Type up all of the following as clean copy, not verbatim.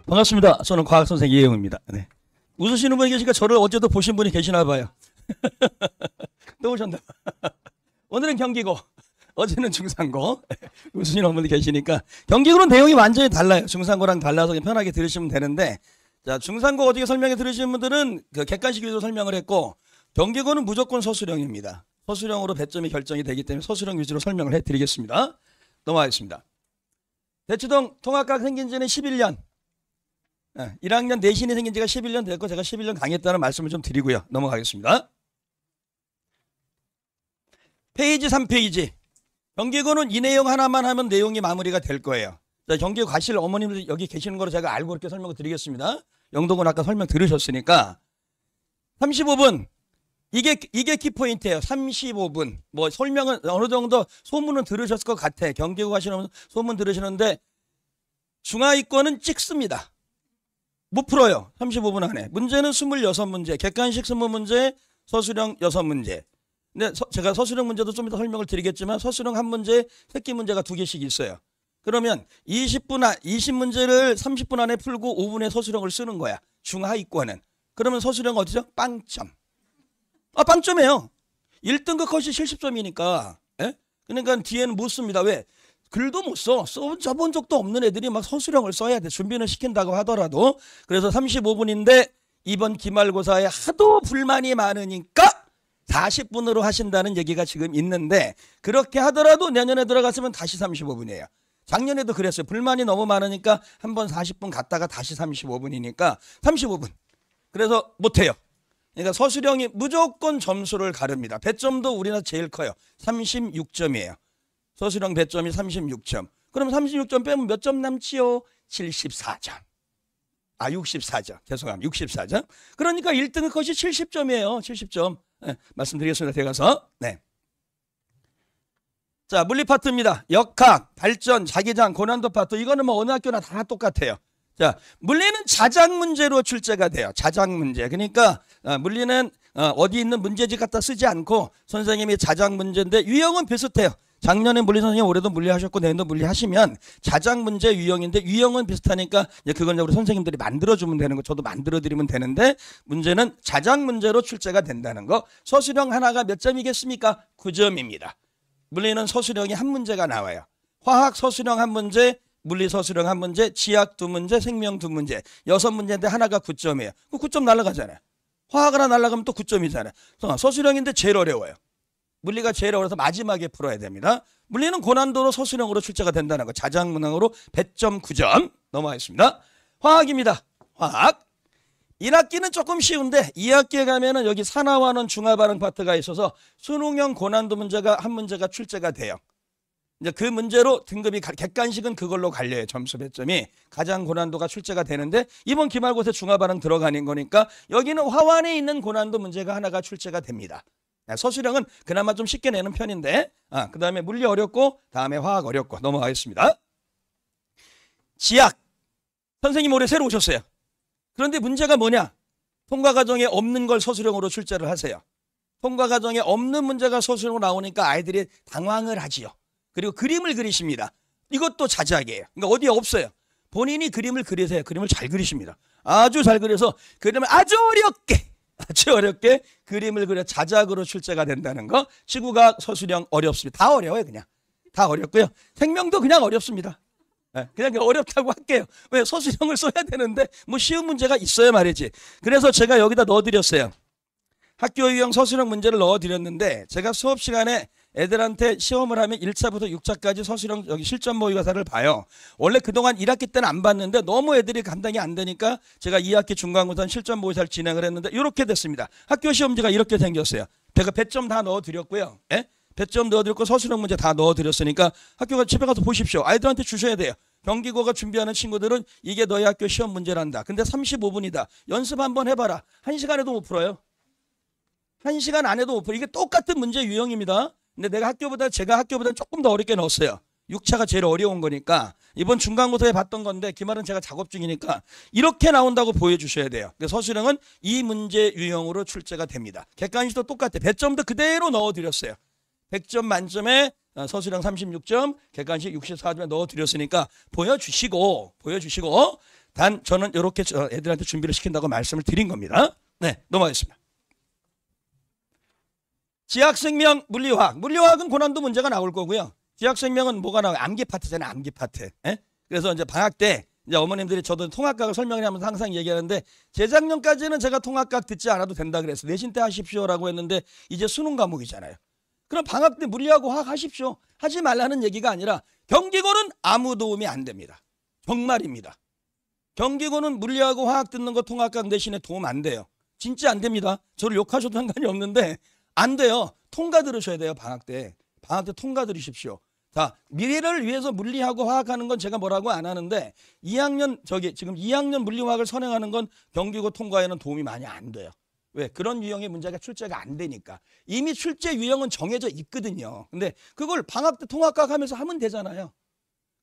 반갑습니다. 저는 과학선생 이혜영입니다. 네. 웃으시는 분이 계시니까 저를 어제도 보신 분이 계시나 봐요. 또 오셨나 봐. 오늘은 경기고 어제는 중상고. 웃으시는 분이 계시니까 경기고는 내용이 완전히 달라요. 중상고랑 달라서 편하게 들으시면 되는데, 자, 중상고 어떻게 설명해 들으시는 분들은 그 객관식 위주로 설명을 했고, 경기고는 무조건 서술형입니다. 서술형으로 배점이 결정이 되기 때문에 서술형 위주로 설명을 해드리겠습니다. 넘어가겠습니다. 대치동 통합과학 생긴 지는 11년. 1학년 내신이 생긴 지가 11년 됐고 제가 11년 강의했다는 말씀을 좀 드리고요. 넘어가겠습니다. 페이지 3페이지. 경기고는 이 내용 하나만 하면 내용이 마무리가 될 거예요. 자, 경기고 가실 어머님들 여기 계시는 거로 제가 알고 이렇게 설명을 드리겠습니다. 영동은 아까 설명 들으셨으니까. 35분. 이게 키포인트예요. 35분. 뭐 설명은 어느 정도 소문은 들으셨을 것 같아. 경기고 가시는 소문 들으시는데 중하위권은 찍습니다. 못 풀어요. 35분 안에. 문제는 26문제. 객관식 20문제, 서술형 6문제. 근데 제가 서술형 문제도 좀 이따 설명을 드리겠지만 서술형 한 문제에 새끼 문제가 2개씩 있어요. 그러면 20문제를 30분 안에 풀고 5분에 서술형을 쓰는 거야. 중하위권은. 그러면 서술형 어디죠? 빵점. 빵점이에요. 1등급 컷이 70점이니까. 예? 그러니까 뒤에는 못 씁니다. 왜? 글도 못 써. 써본 적도 없는 애들이 막 서술형을 써야 돼. 준비는 시킨다고 하더라도. 그래서 35분인데 이번 기말고사에 하도 불만이 많으니까 40분으로 하신다는 얘기가 지금 있는데, 그렇게 하더라도 내년에 들어갔으면 다시 35분이에요. 작년에도 그랬어요. 불만이 너무 많으니까 한번 40분 갔다가 다시 35분이니까 35분. 그래서 못해요. 그러니까 서술형이 무조건 점수를 가릅니다. 배점도 우리나라 제일 커요. 36점이에요. 서술형 배점이 36점. 그럼 36점 빼면 몇 점 남지요? 74점. 64점. 죄송합니다. 64점. 그러니까 1등급 컷이 70점이에요. 70점. 네, 말씀드리겠습니다. 대가서. 네. 자, 물리 파트입니다. 역학, 발전, 자기장, 고난도 파트. 이거는 뭐 어느 학교나 다 똑같아요. 자, 물리는 자작 문제로 출제가 돼요. 자작 문제. 그러니까 물리는 어디 있는 문제집 갖다 쓰지 않고 선생님이 자작 문제인데 유형은 비슷해요. 작년에 물리 선생님 올해도 물리 하셨고 내년도 물리 하시면 자작 문제 유형인데 유형은 비슷하니까 이제 그건 우리 선생님들이 만들어주면 되는 거, 저도 만들어드리면 되는데 문제는 자작 문제로 출제가 된다는 거. 서술형 하나가 몇 점이겠습니까? 9점입니다. 물리는 서술형이 한 문제가 나와요. 화학 서술형 한 문제, 물리 서술형 한 문제, 지학 2문제, 생명 2문제. 6문제인데 하나가 9점이에요. 그 9점 날아가잖아요. 화학 하나 날아가면 또 9점이잖아요. 서술형인데 제일 어려워요. 물리가 제일 어려워서 마지막에 풀어야 됩니다. 물리는 고난도로 서술형으로 출제가 된다는 거. 자작 문항으로 배점 9점. 넘어가겠습니다. 화학입니다. 화학. 1학기는 조금 쉬운데 2학기에 가면은 여기 산화환원 중화반응 파트가 있어서 수능형 고난도 문제가 한 문제가 출제가 돼요. 이제 그 문제로 등급이 객관식은 그걸로 갈려요. 점수 배점이 가장 고난도가 출제가 되는데 이번 기말고사 중화반응 들어가는 거니까 여기는 화환에 있는 고난도 문제가 하나가 출제가 됩니다. 서술형은 그나마 좀 쉽게 내는 편인데 그 다음에 물리 어렵고 다음에 화학 어렵고. 넘어가겠습니다. 지학. 선생님 올해 새로 오셨어요. 그런데 문제가 뭐냐? 통과 과정에 없는 걸 서술형으로 출제를 하세요. 통과 과정에 없는 문제가 서술형으로 나오니까 아이들이 당황을 하지요. 그리고 그림을 그리십니다. 이것도 자작이에요. 그러니까 어디에 없어요. 본인이 그림을 그리세요. 그림을 잘 그리십니다. 아주 잘 그려서 그림을 아주 어렵게 그림을 그려 자작으로 출제가 된다는 거. 지구과학 서술형 어렵습니다. 다 어려워요. 그냥 다 어렵고요. 생명도 그냥 어렵습니다. 그냥 어렵다고 할게요. 왜? 서술형을 써야 되는데 뭐 쉬운 문제가 있어야 말이지. 그래서 제가 여기다 넣어드렸어요. 학교 유형 서술형 문제를 넣어드렸는데 제가 수업 시간에 애들한테 시험을 하면 1차부터 6차까지 서술형 여기 실전 모의고사를 봐요. 원래 그동안 1학기 때는 안 봤는데 너무 애들이 감당이 안 되니까 제가 2학기 중간고사 실전 모의고사를 진행을 했는데 이렇게 됐습니다. 학교 시험지가 이렇게 생겼어요. 제가 배점 다 넣어드렸고요. 예? 배점 넣어드렸고 서술형 문제 다 넣어드렸으니까 학교가 집에 가서 보십시오. 아이들한테 주셔야 돼요. 경기고가 준비하는 친구들은 이게 너희 학교 시험 문제란다. 근데 35분이다. 연습 한번 해봐라. 1시간에도 못 풀어요. 1시간 안에도 못 풀어요. 이게 똑같은 문제 유형입니다. 근데 제가 학교보다 조금 더 어렵게 넣었어요. 6차가 제일 어려운 거니까. 이번 중간고사에 봤던 건데 기말은 제가 작업 중이니까 이렇게 나온다고 보여주셔야 돼요. 서술형은 이 문제 유형으로 출제가 됩니다. 객관식도 똑같아요. 배점도 그대로 넣어드렸어요. 100점 만점에 서술형 36점, 객관식 64점에 넣어드렸으니까 보여주시고 단 저는 이렇게 애들한테 준비를 시킨다고 말씀을 드린 겁니다. 네, 넘어가겠습니다. 지학생명 물리화학. 물리화학은 고난도 문제가 나올 거고요. 지학생명은 뭐가 나와요? 암기 파트잖아요. 암기 파트. 예? 그래서 이제 방학 때 이제 어머님들이 저도 통합과학 설명을 하면서 항상 얘기하는데 재작년까지는 제가 통합과학 듣지 않아도 된다 그랬어요. 내신 때 하십시오라고 했는데 이제 수능 과목이잖아요. 그럼 방학 때 물리하고 화학 하십시오. 하지 말라는 얘기가 아니라 경기고는 아무 도움이 안 됩니다. 정말입니다. 경기고는 물리하고 화학 듣는 거 통합과학 내신에 도움 안 돼요. 진짜 안 됩니다. 저를 욕하셔도 상관이 없는데 안 돼요. 통과 들으셔야 돼요. 방학 때. 방학 때 통과 들으십시오. 자, 미래를 위해서 물리하고 화학하는 건 제가 뭐라고 안 하는데 2학년 지금 2학년 물리화학을 선행하는 건 경기고 통과에는 도움이 많이 안 돼요. 왜? 그런 유형의 문제가 출제가 안 되니까. 이미 출제 유형은 정해져 있거든요. 근데 그걸 방학 때 통합과학 하면서 하면 되잖아요.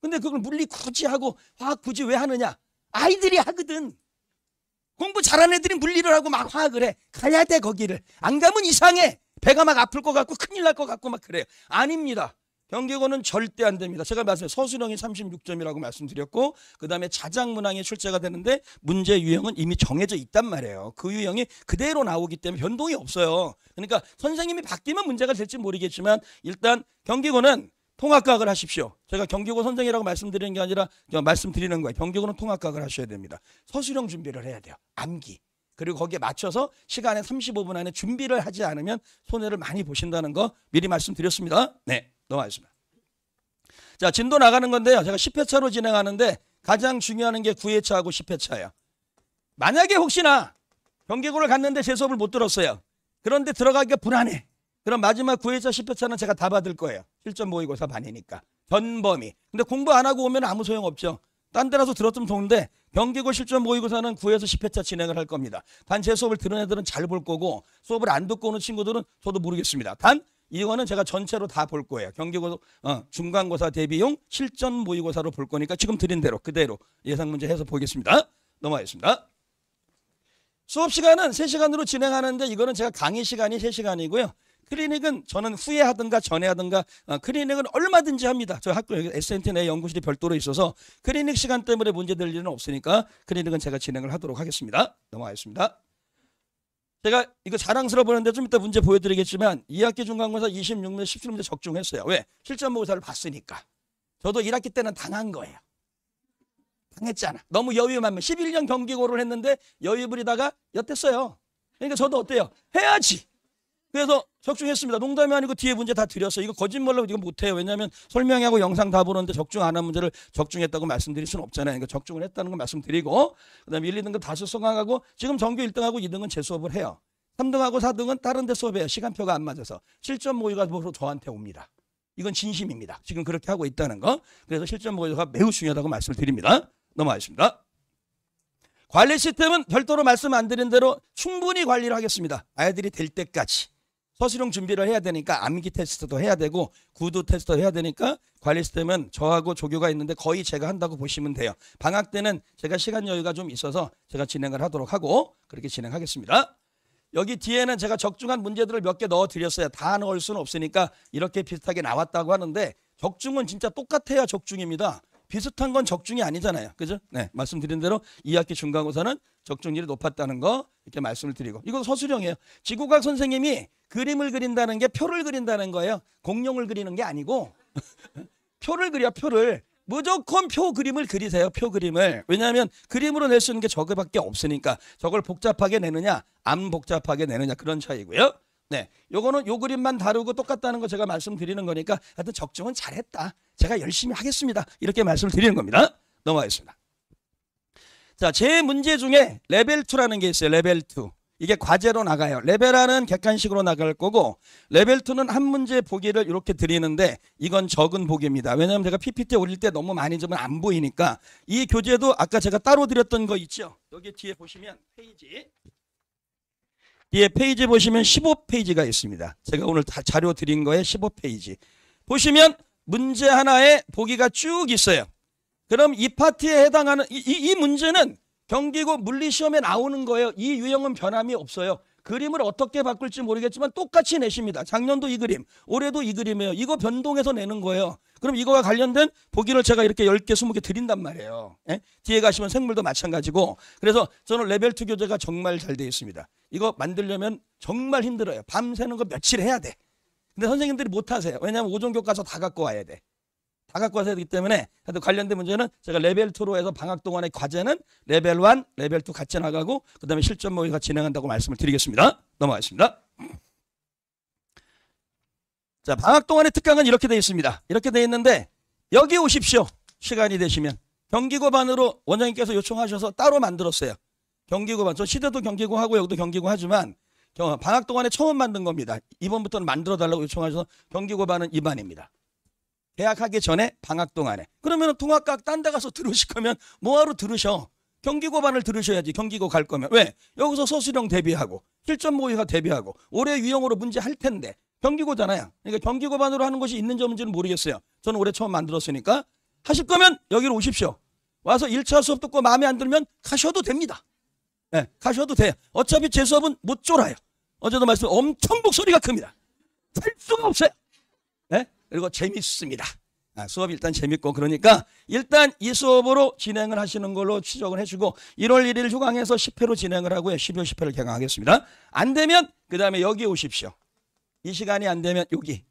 근데 그걸 물리 굳이 하고 화학 굳이 왜 하느냐? 아이들이 하거든. 공부 잘하는 애들이 물리를 하고 막 화학을 해. 가야 돼 거기를. 안 가면 이상해. 배가 막 아플 것 같고 큰일 날 것 같고 막 그래요. 아닙니다. 경기고는 절대 안 됩니다. 제가 말씀해 서술형이 36점이라고 말씀드렸고 그다음에 자작문항이 출제가 되는데 문제 유형은 이미 정해져 있단 말이에요. 그 유형이 그대로 나오기 때문에 변동이 없어요. 그러니까 선생님이 바뀌면 문제가 될지 모르겠지만 일단 경기고는 통합과학을 하십시오. 제가 경기고 선생이라고 말씀드리는 게 아니라 말씀드리는 거예요. 경기고는 통합과학을 하셔야 됩니다. 서술형 준비를 해야 돼요. 암기. 그리고 거기에 맞춰서 시간에 35분 안에 준비를 하지 않으면 손해를 많이 보신다는 거 미리 말씀드렸습니다. 네, 넘어가겠습니다. 자, 진도 나가는 건데요. 제가 10회차로 진행하는데 가장 중요한 게 9회차하고 10회차예요. 만약에 혹시나 경기고를 갔는데 제 수업을 못 들었어요. 그런데 들어가기가 불안해. 그럼 마지막 9회차 10회차는 제가 다 받을 거예요. 실전 모의고사 반이니까. 전범위. 근데 공부 안 하고 오면 아무 소용없죠. 딴 데라서 들었으면 좋은데 경기고 실전 모의고사는 9에서 10회차 진행을 할 겁니다. 단 제 수업을 들은 애들은 잘 볼 거고 수업을 안 듣고 오는 친구들은 저도 모르겠습니다. 단 이거는 제가 전체로 다 볼 거예요. 경기고 중간고사 대비용 실전 모의고사로 볼 거니까 지금 드린 대로 그대로 예상 문제 해서 보겠습니다. 넘어가겠습니다. 수업 시간은 3시간으로 진행하는데 이거는 제가 강의 시간이 3시간이고요. 클리닉은 저는 후에 하든가 전에 하든가 클리닉은 얼마든지 합니다. 저 학교 S&T 내 연구실이 별도로 있어서 클리닉 시간 때문에 문제될 일은 없으니까 클리닉은 제가 진행을 하도록 하겠습니다. 넘어가겠습니다. 제가 이거 자랑스러워 보는데 좀 이따 문제 보여드리겠지만 2학기 중간고사 26문제 17문제 적중했어요. 왜? 실전 모의고사를 봤으니까. 저도 1학기 때는 당한 거예요. 당했잖아. 너무 여유만 11년 경기고를 했는데 여유 부리다가 엿됐어요. 그러니까 저도 어때요? 해야지. 그래서 적중했습니다. 농담이 아니고 뒤에 문제 다 드렸어요. 이거 거짓말로 이거 못해요. 왜냐하면 설명하고 영상 다 보는데 적중 안 한 문제를 적중했다고 말씀드릴 수는 없잖아요. 그러니까 적중을 했다는 거 말씀드리고 그다음에 1, 2등급 다수 수강하고 지금 전교 1등하고 2등은 제 수업을 해요. 3등하고 4등은 다른 데 수업해요. 시간표가 안 맞아서. 실전 모의고사로 저한테 옵니다. 이건 진심입니다. 지금 그렇게 하고 있다는 거. 그래서 실전 모의고사가 매우 중요하다고 말씀을 드립니다. 넘어가겠습니다. 관리 시스템은 별도로 말씀 안 드린 대로 충분히 관리를 하겠습니다. 아이들이 될 때까지. 서술형 준비를 해야 되니까 암기 테스트도 해야 되고 구두 테스트도 해야 되니까 관리 시스템은 저하고 조교가 있는데 거의 제가 한다고 보시면 돼요. 방학 때는 제가 시간 여유가 좀 있어서 제가 진행을 하도록 하고 그렇게 진행하겠습니다. 여기 뒤에는 제가 적중한 문제들을 몇 개 넣어드렸어요. 다 넣을 수는 없으니까 이렇게 비슷하게 나왔다고 하는데 적중은 진짜 똑같아야 적중입니다. 비슷한 건 적중이 아니잖아요. 그죠? 네, 말씀드린 대로 2학기 중간고사는 적중률이 높았다는 거 이렇게 말씀을 드리고 이건 서술형이에요. 지구과학 선생님이 그림을 그린다는 게 표를 그린다는 거예요. 공룡을 그리는 게 아니고 표를 그려 표를. 무조건 표 그림을 그리세요. 표 그림을. 왜냐하면 그림으로 낼 수 있는 게 저거밖에 없으니까 저걸 복잡하게 내느냐 안 복잡하게 내느냐 그런 차이고요. 네, 요거는 요 그림만 다루고 똑같다는 거 제가 말씀드리는 거니까 하여튼 적중은 잘했다. 제가 열심히 하겠습니다. 이렇게 말씀을 드리는 겁니다. 넘어가겠습니다. 자, 제 문제 중에 레벨 2라는 게 있어요. 레벨 2. 이게 과제로 나가요. 레벨1은 객관식으로 나갈 거고 레벨 2는 한 문제 보기를 이렇게 드리는데 이건 적은 보기입니다. 왜냐하면 제가 PPT 올릴 때 너무 많이 주면 안 보이니까 이 교재도 아까 제가 따로 드렸던 거 있죠. 여기 뒤에 보시면 뒤에 페이지 보시면 15페이지가 있습니다. 제가 오늘 다 자료 드린 거에 15페이지. 보시면 문제 하나에 보기가 쭉 있어요. 그럼 이 파트에 해당하는 이 문제는 경기고 물리시험에 나오는 거예요. 이 유형은 변함이 없어요. 그림을 어떻게 바꿀지 모르겠지만 똑같이 내십니다. 작년도 이 그림, 올해도 이 그림이에요. 이거 변동해서 내는 거예요. 그럼 이거와 관련된 보기를 제가 이렇게 10개, 20개 드린단 말이에요. 예? 뒤에 가시면 생물도 마찬가지고. 그래서 저는 레벨 2 교재가 정말 잘 되어 있습니다. 이거 만들려면 정말 힘들어요. 밤새는 거 며칠 해야 돼. 근데 선생님들이 못 하세요. 왜냐하면 5종 교과서 다 갖고 와야 돼. 다 갖고 와서 해야 되기 때문에 관련된 문제는 제가 레벨 2로 해서 방학 동안의 과제는 레벨 1, 레벨 2 같이 나가고 그 다음에 실전 모의가 진행한다고 말씀을 드리겠습니다. 넘어가겠습니다. 자, 방학 동안의 특강은 이렇게 되어 있습니다. 이렇게 되어 있는데 여기 오십시오. 시간이 되시면. 경기고반으로 원장님께서 요청하셔서 따로 만들었어요. 경기고반. 저 시대도 경기고 하고 여기도 경기고 하지만 방학 동안에 처음 만든 겁니다. 이번부터는 만들어달라고 요청하셔서 경기고반은 2반입니다. 계약하기 전에 방학 동안에. 그러면 통합과학 딴 데 가서 들으실 거면 뭐하러 들으셔. 경기고반을 들으셔야지. 경기고 갈 거면. 왜? 여기서 서술형 대비하고 실전 모의가 대비하고 올해 유형으로 문제 할 텐데 경기고잖아요. 그러니까 경기고반으로 하는 것이 있는지 없는지는 모르겠어요. 저는 올해 처음 만들었으니까. 하실 거면 여기로 오십시오. 와서 1차 수업 듣고 마음에 안 들면 가셔도 됩니다. 네, 가셔도 돼요. 어차피 제 수업은 못 쫄아요. 어제도 말씀 엄청 목소리가 큽니다. 할 수가 없어요. 네? 그리고 재밌습니다. 수업이 일단 재밌고 그러니까 일단 이 수업으로 진행을 하시는 걸로 추정을 해주고 1월 1일 휴강해서 10회로 진행을 하고요. 12월 10회를 개강하겠습니다. 안 되면 그 다음에 여기 오십시오. 이 시간이 안 되면 여기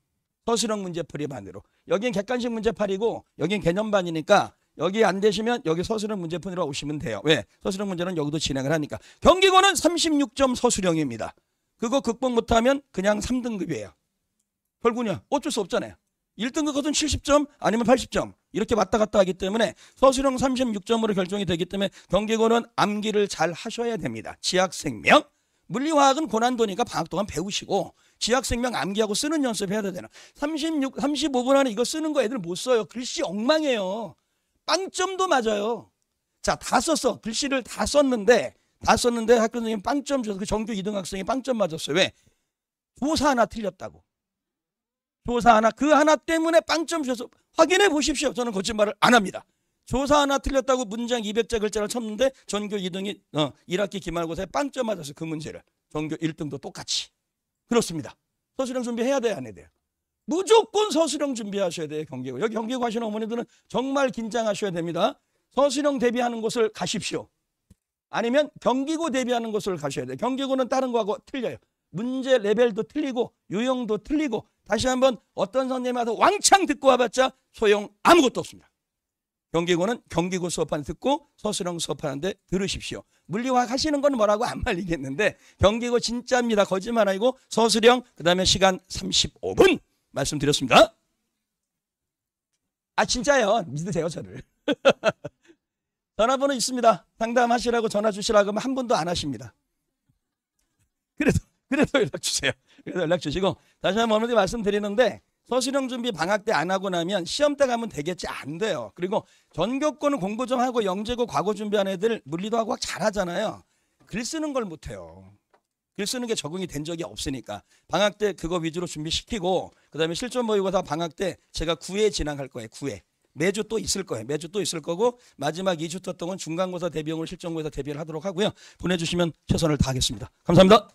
서술형 문제풀이 반으로. 여긴 객관식 문제팔이고 여긴 개념반이니까 여기 안 되시면 여기 서술형 문제풀이로 오시면 돼요. 왜? 서술형 문제는 여기도 진행을 하니까. 경기고는 36점 서술형입니다. 그거 극복 못하면 그냥 3등급이에요. 결국은요. 어쩔 수 없잖아요. 1등급 것은 70점 아니면 80점 이렇게 왔다 갔다 하기 때문에 서술형 36점으로 결정이 되기 때문에 경기고는 암기를 잘 하셔야 됩니다. 지학생명, 물리화학은 고난도니까 방학 동안 배우시고 지학생명 암기하고 쓰는 연습해야 되잖아. 35분 안에 이거 쓰는 거 애들 못 써요. 글씨 엉망이에요. 빵점도 맞아요. 자, 다 썼어. 글씨를 다 썼는데 학교 선생님 빵점 줘서 그 전교 2등 학생이 빵점 맞았어요. 왜? 조사 하나 틀렸다고. 조사 하나, 그 하나 때문에 빵점 주셔서 확인해 보십시오. 저는 거짓말을 안 합니다. 조사 하나 틀렸다고 문장 200자 글자를 쳤는데 전교 2등이 1학기 기말고사에 빵점 맞았어요. 그 문제를. 전교 1등도 똑같이. 그렇습니다. 서술형 준비해야 돼요? 안 해야 돼요? 무조건 서술형 준비하셔야 돼요. 경기고. 여기 경기고 하시는 어머니들은 정말 긴장하셔야 됩니다. 서술형 대비하는 곳을 가십시오. 아니면 경기고 대비하는 곳을 가셔야 돼요. 경기고는 다른 거하고 틀려요. 문제 레벨도 틀리고 유형도 틀리고 다시 한번 어떤 선생님한테 왕창 듣고 와봤자 소용 아무것도 없습니다. 경기고는 경기고 수업하는 듣고 서술형 수업하는데 들으십시오. 물리화학 하시는 건 뭐라고 안 말리겠는데 경기고 진짜입니다. 거짓말 아니고 서술형 그 다음에 시간 35분 말씀드렸습니다. 아 진짜요. 믿으세요 저를. 전화번호 있습니다. 상담하시라고 전화 주시라고 하면 한 분도 안 하십니다. 그래도 연락 주세요. 그래도 연락 주시고 다시 한번 어머니 말씀드리는데 서술형 준비 방학 때 안 하고 나면 시험 때 가면 되겠지 안 돼요. 그리고 전교권은 공부 좀 하고 영재고 과거 준비한 애들 물리도 하고 잘하잖아요. 글 쓰는 걸 못해요. 글 쓰는 게 적응이 된 적이 없으니까 방학 때 그거 위주로 준비시키고 그 다음에 실전 모의고사 방학 때 제가 9회 진행할 거예요. 9회. 매주 또 있을 거예요. 매주 또 있을 거고 마지막 2주 동안 중간고사 대비용으로 실전고사 대비를 하도록 하고요. 보내주시면 최선을 다하겠습니다. 감사합니다.